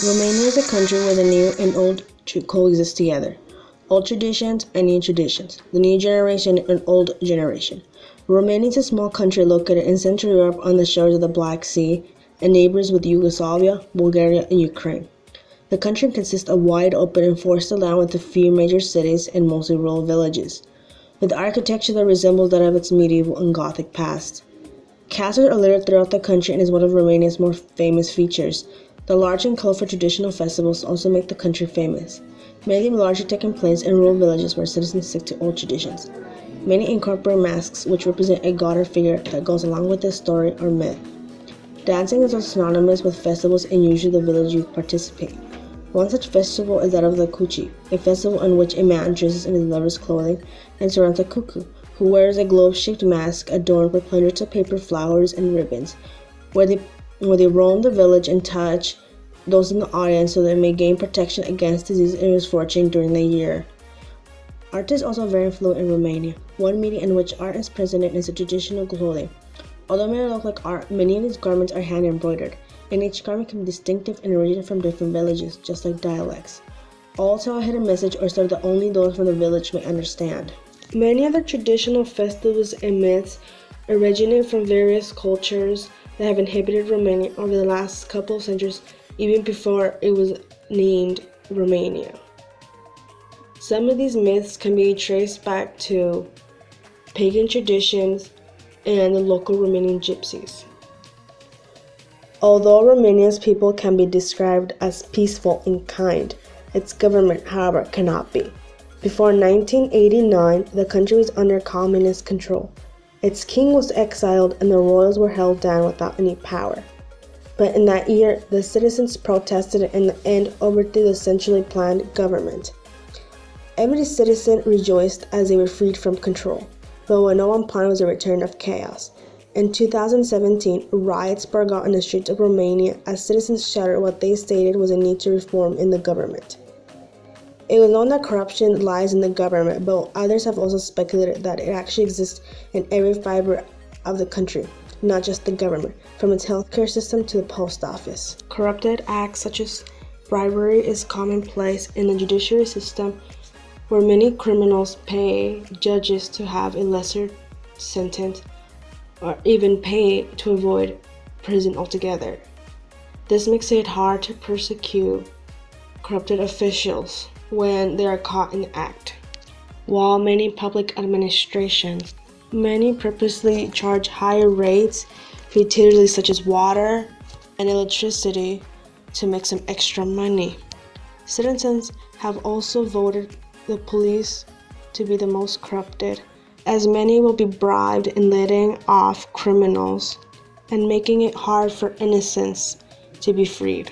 Romania is a country where the new and old coexist together. Old traditions and new traditions. The new generation and old generation. Romania is a small country located in Central Europe on the shores of the Black Sea and neighbors with Yugoslavia, Bulgaria, and Ukraine. The country consists of wide open and forested land with a few major cities and mostly rural villages, with architecture that resembles that of its medieval and Gothic past. Castles are littered throughout the country and is one of Romania's more famous features. The large and colorful traditional festivals also make the country famous. Many largely taking place in rural villages where citizens stick to old traditions. Many incorporate masks which represent a god or figure that goes along with the story or myth. Dancing is also synonymous with festivals and usually the village youth participate. One such festival is that of the Cuci, a festival in which a man dresses in his lover's clothing and surrounds a cuckoo, who wears a globe-shaped mask adorned with hundreds of paper flowers and ribbons, where they roam the village and touch those in the audience so they may gain protection against disease and misfortune during the year. Art is also very fluent in Romania. One medium in which art is presented is the traditional clothing. Although it may look like art, many of these garments are hand embroidered, and each garment can be distinctive and originated from different villages, just like dialects. All tell a hidden message or story that only those from the village may understand. Many of the traditional festivals and myths originate from various cultures that have inhabited Romania over the last couple of centuries, even before it was named Romania. Some of these myths can be traced back to pagan traditions and the local Romanian gypsies. Although Romania's people can be described as peaceful and kind, its government, however, cannot be. Before 1989, the country was under communist control. Its king was exiled and the royals were held down without any power. But in that year, the citizens protested and in the end overthrew the centrally planned government. Every citizen rejoiced as they were freed from control, but what no one planned was a return of chaos. In 2017, riots broke out in the streets of Romania as citizens shouted what they stated was a need to reform in the government. It was known that corruption lies in the government, but others have also speculated that it actually exists in every fiber of the country, not just the government, from its healthcare system to the post office. Corrupted acts such as bribery is commonplace in the judiciary system, where many criminals pay judges to have a lesser sentence or even pay to avoid prison altogether. This makes it hard to persecute corrupted officials when they are caught in the act. While many public administrations, many purposely charge higher rates for utilities such as water and electricity to make some extra money. Citizens have also voted the police to be the most corrupted, as many will be bribed in letting off criminals and making it hard for innocents to be freed.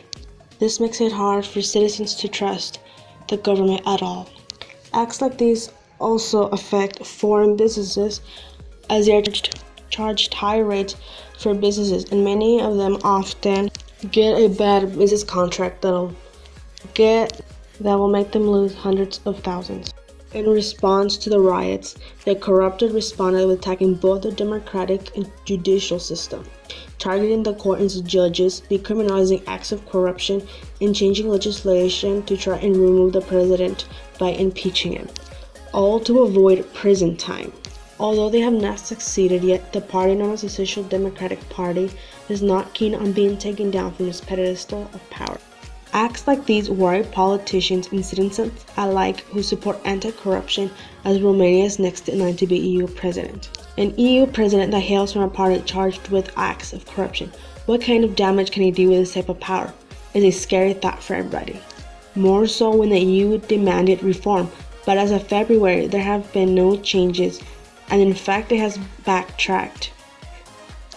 This makes it hard for citizens to trust the government at all. Acts like these also affect foreign businesses, as they are charged high rates for businesses, and many of them often get a bad business contract that will make them lose hundreds of thousands. In response to the riots, the corrupted responded with attacking both the democratic and judicial system, targeting the court and judges, decriminalizing acts of corruption, and changing legislation to try and remove the president by impeaching him, all to avoid prison time. Although they have not succeeded yet, the party known as the Social Democratic Party is not keen on being taken down from its pedestal of power. Acts like these worry politicians and citizens alike who support anti-corruption, as Romania is next in line to be EU president. An EU president that hails from a party charged with acts of corruption. What kind of damage can he do with this type of power? Is a scary thought for everybody. More so when the EU demanded reform, but as of February there have been no changes, and in fact it has backtracked.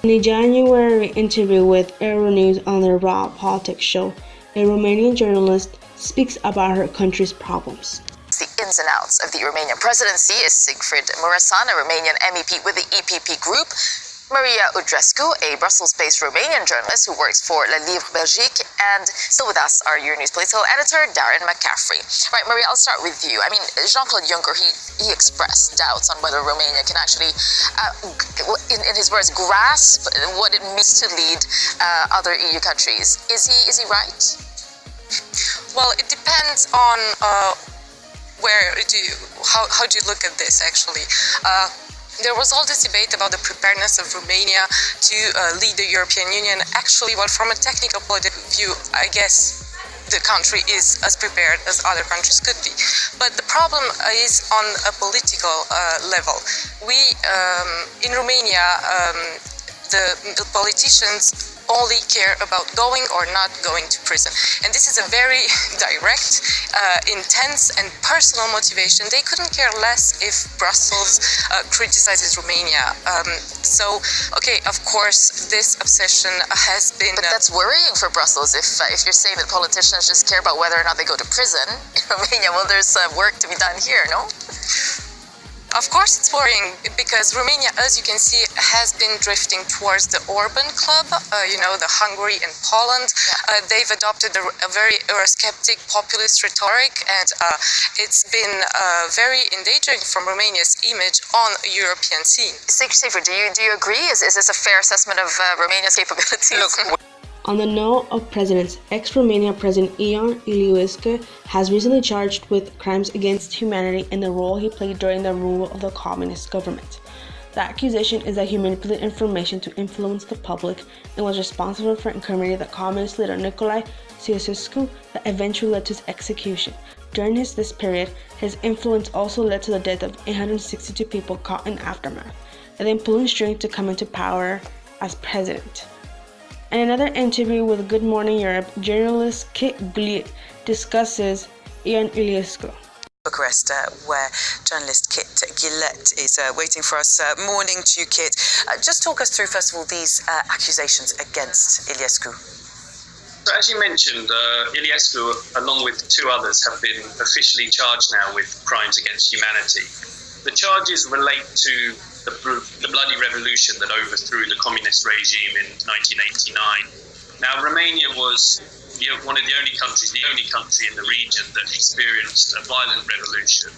In a January interview with Euronews on their Raw Politics show, a Romanian journalist speaks about her country's problems. The ins and outs of the Romanian presidency is Siegfried Mureșan, a Romanian MEP with the EPP group, Maria Udrescu, a Brussels-based Romanian journalist who works for Le Livre Belgique, and still with us, our Euronews political editor, Darren McCaffrey. Right, Maria, I'll start with you. I mean, Jean-Claude Juncker, he expressed doubts on whether Romania can actually, in his words, grasp what it means to lead other EU countries. Is he right? Well, it depends on how do you look at this, actually. There was all this debate about the preparedness of Romania to lead the European Union. Actually, well, from a technical point of view, I guess the country is as prepared as other countries could be. But the problem is on a political level. We, in Romania, the politicians only care about going or not going to prison. And this is a very direct, intense and personal motivation. They couldn't care less if Brussels criticizes Romania. So, okay, of course, this obsession has been... But that's worrying for Brussels if you're saying that politicians just care about whether or not they go to prison in Romania. Well, there's work to be done here, no? Of course it's worrying, because Romania, as you can see, has been drifting towards the Orban club, the Hungary and Poland. They've adopted a very Eurosceptic populist rhetoric, and it's been very endangering from Romania's image on a European scene. Siegfried, do you agree? Is this a fair assessment of Romania's capabilities? Look, on the note of presidents, ex-Romania President Ion Iliescu has recently charged with crimes against humanity in the role he played during the rule of the communist government. The accusation is that he manipulated information to influence the public and was responsible for incriminating the communist leader Nicolae Ceausescu that eventually led to his execution. During this period, his influence also led to the death of 862 people caught in aftermath, and then pulling strings to come into power as president. In another interview with Good Morning Europe, journalist Kit Bliet discusses Ion Iliescu. Bucharest, where journalist Kit Gillette is waiting for us. Morning to you, Kit. Just talk us through, first of all, these accusations against Iliescu. So as you mentioned, Iliescu, along with two others, have been officially charged now with crimes against humanity. The charges relate to the bloody revolution that overthrew the communist regime in 1989. Now, Romania was one of the only country in the region that experienced a violent revolution.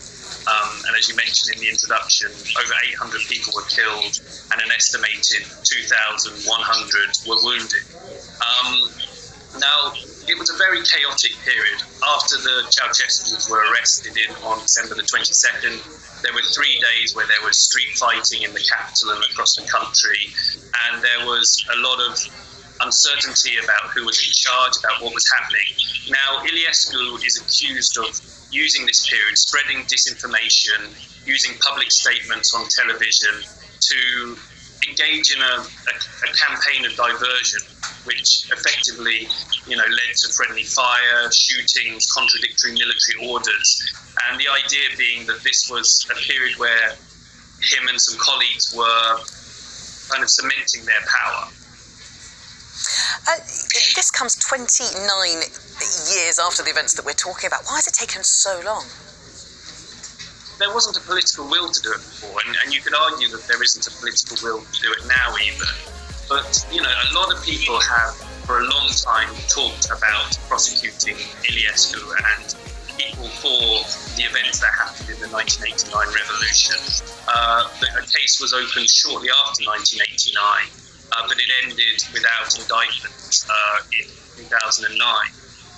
And as you mentioned in the introduction, over 800 people were killed and an estimated 2,100 were wounded. Now, it was a very chaotic period. After the Ceausescus were arrested on December the 22nd, there were 3 days where there was street fighting in the capital and across the country, and there was a lot of uncertainty about who was in charge, about what was happening. Now, Iliescu is accused of using this period, spreading disinformation, using public statements on television to engage in a campaign of diversion, which effectively, led to friendly fire, shootings, contradictory military orders, and the idea being that this was a period where him and some colleagues were kind of cementing their power. This comes 29 years after the events that we're talking about. Why has it taken so long? There wasn't a political will to do it before, and you could argue that there isn't a political will to do it now either. But, a lot of people have, for a long time, talked about prosecuting Iliescu and people for the events that happened in the 1989 revolution. A case was opened shortly after 1989, but it ended without indictment in 2009.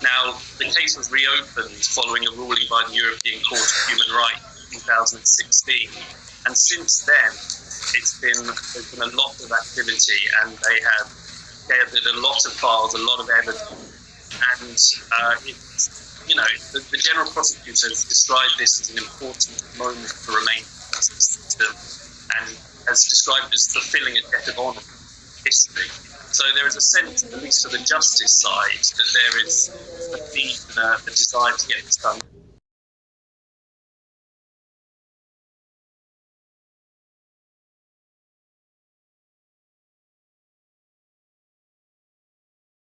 Now, the case was reopened following a ruling by the European Court of Human Rights in 2016. And since then, there's been a lot of activity, and they have gathered a lot of files, a lot of evidence, and the general prosecutor has described this as an important moment for Romanian justice system, and has described it as fulfilling a debt of honour in history. So there is a sense, at least for the justice side, that there is a need and a desire to get this done.